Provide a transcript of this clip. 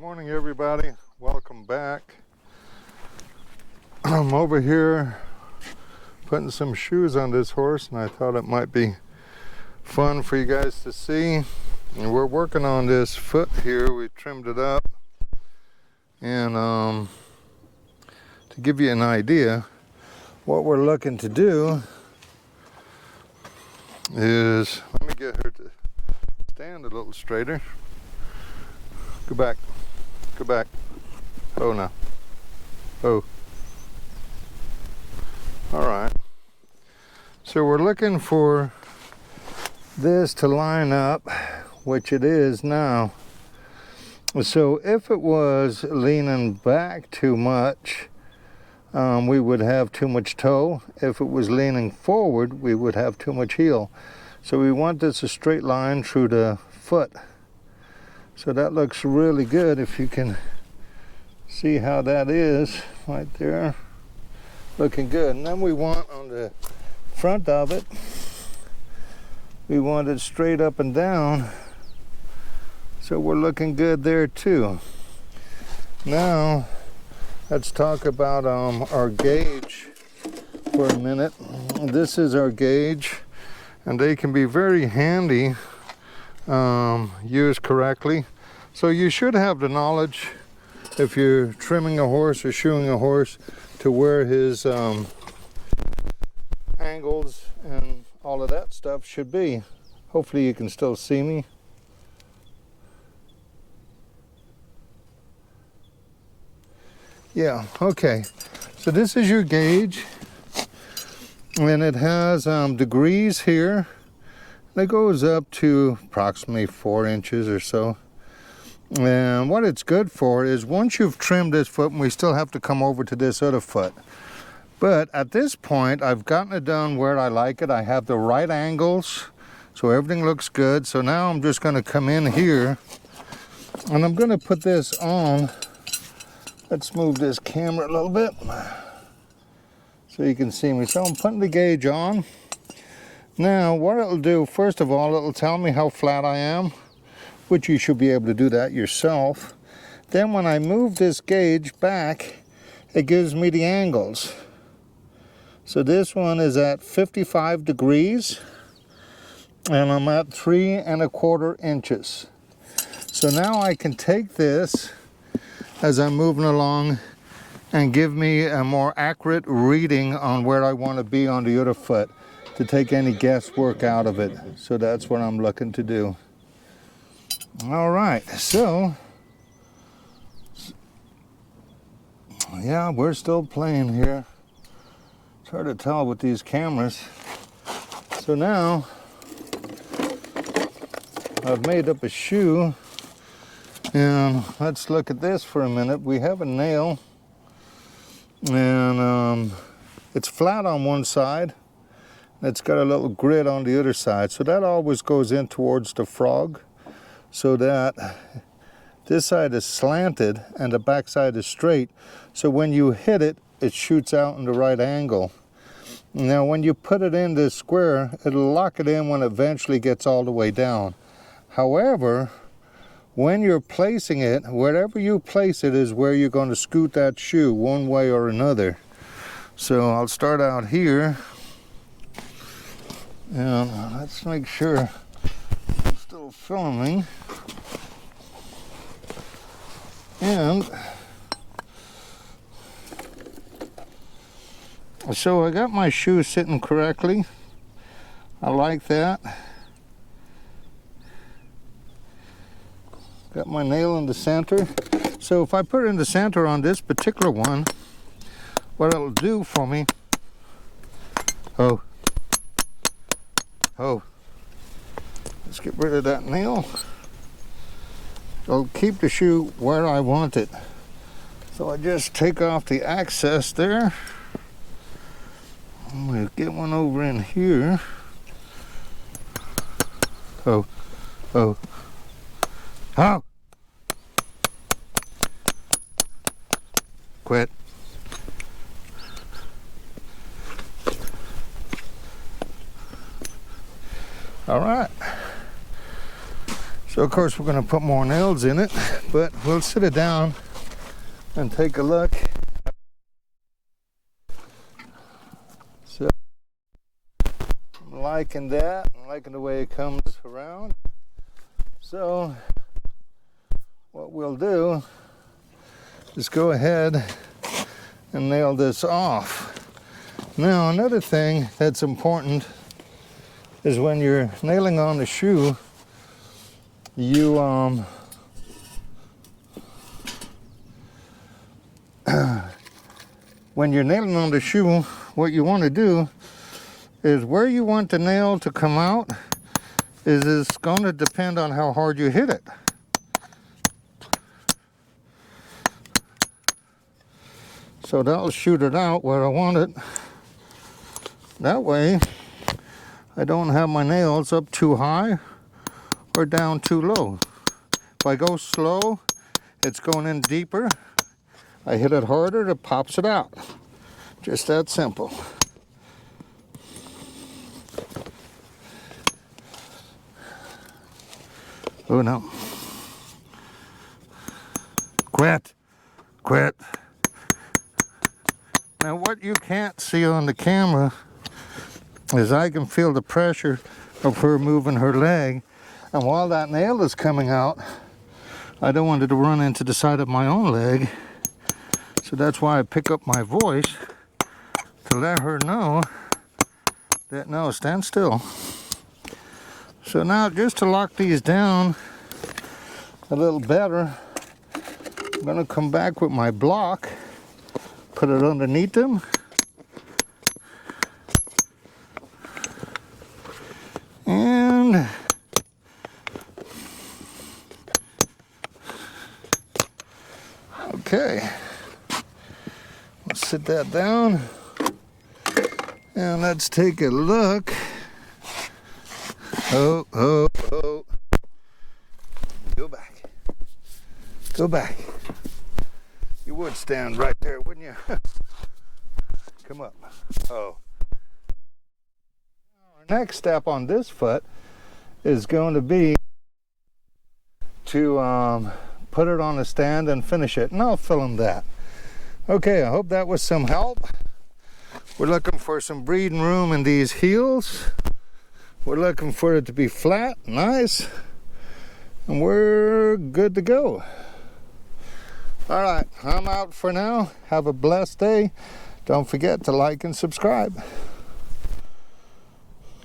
Morning everybody, welcome back. I'm over here putting some shoes on this horse and I thought it might be fun for you guys to see. And we're working on this foot here. We trimmed it up, and to give you an idea, what we're looking to do is, let me get her to stand a little straighter. Go back. Go back. Oh, now. Oh. All right. So we're looking for this to line up, which it is now. So if it was leaning back too much, we would have too much toe. If it was leaning forward, we would have too much heel. So we want this a straight line through the foot. So that looks really good if you can see how that is right there. Looking good. And then we want on the front of it, we want it straight up and down. So we're looking good there too. Now, let's talk about our gauge for a minute. This is our gauge, and they can be very handy used correctly. So you should have the knowledge, if you're trimming a horse or shoeing a horse, to where his angles and all of that stuff should be. Hopefully you can still see me. Yeah, okay. So this is your gauge, and it has degrees here. It goes up to approximately 4 inches or so. And what it's good for is once you've trimmed this foot, and we still have to come over to this other foot. But at this point, I've gotten it done where I like it. I have the right angles, so everything looks good. So now I'm just going to come in here, and I'm going to put this on. Let's move this camera a little bit so you can see me. So I'm putting the gauge on. Now, what it'll do, first of all, it'll tell me how flat I am, which you should be able to do that yourself. Then when I move this gauge back, it gives me the angles. So this one is at 55 degrees, and I'm at 3 1/4 inches. So now I can take this as I'm moving along and give me a more accurate reading on where I want to be on the other foot, to take any guesswork out of it. So that's what I'm looking to do. All right, so yeah, we're still playing here. It's hard to tell with these cameras. So now I've made up a shoe, and let's look at this for a minute. We have a nail, and it's flat on one side. It's got a little grid on the other side. So that always goes in towards the frog, so that this side is slanted and the back side is straight. So when you hit it, it shoots out in the right angle. Now when you put it in this square, it'll lock it in when it eventually gets all the way down. However, when you're placing it, wherever you place it is where you're going to scoot that shoe one way or another. So I'll start out here. And let's make sure I'm still filming. And so I got my shoe sitting correctly. I like that. Got my nail in the center. So if I put it in the center on this particular one, what it'll do for me, oh, let's get rid of that nail. I'll keep the shoe where I want it. So I just take off the access there. I'm going to get one over in here. Oh. Quit. All right. So So of course we're going to put more nails in it, but we'll sit it down and take a look. So I'm liking that. I'm liking the way it comes around. So what we'll do is go ahead and nail this off. Now another thing that's important is when you're nailing on the shoe, you when you're nailing on the shoe, what you want to do is where you want the nail to come out is going to depend on how hard you hit it. So that'll shoot it out where I want it. That way I don't have my nails up too high or down too low. If I go slow, it's going in deeper. I hit it harder, it pops it out. Just that simple. Oh no. Quit. Quit. Now what you can't see on the camera is I can feel the pressure of her moving her leg. And while that nail is coming out, I don't want it to run into the side of my own leg. So that's why I pick up my voice to let her know that no, stand still. So now just to lock these down a little better, I'm going to come back with my block, put it underneath them. And okay, let's sit that down and let's take a look. Oh, oh, oh. Go back. Go back. You would stand right there, wouldn't you? Come up. Oh. Our next step on this foot is going to be to put it on a stand and finish it, and I'll film that. Okay, I hope that was some help. We're looking for some breathing room in these heels. We're looking for it to be flat, nice, and we're good to go. All right, I'm out for now. Have a blessed day. Don't forget to like and subscribe.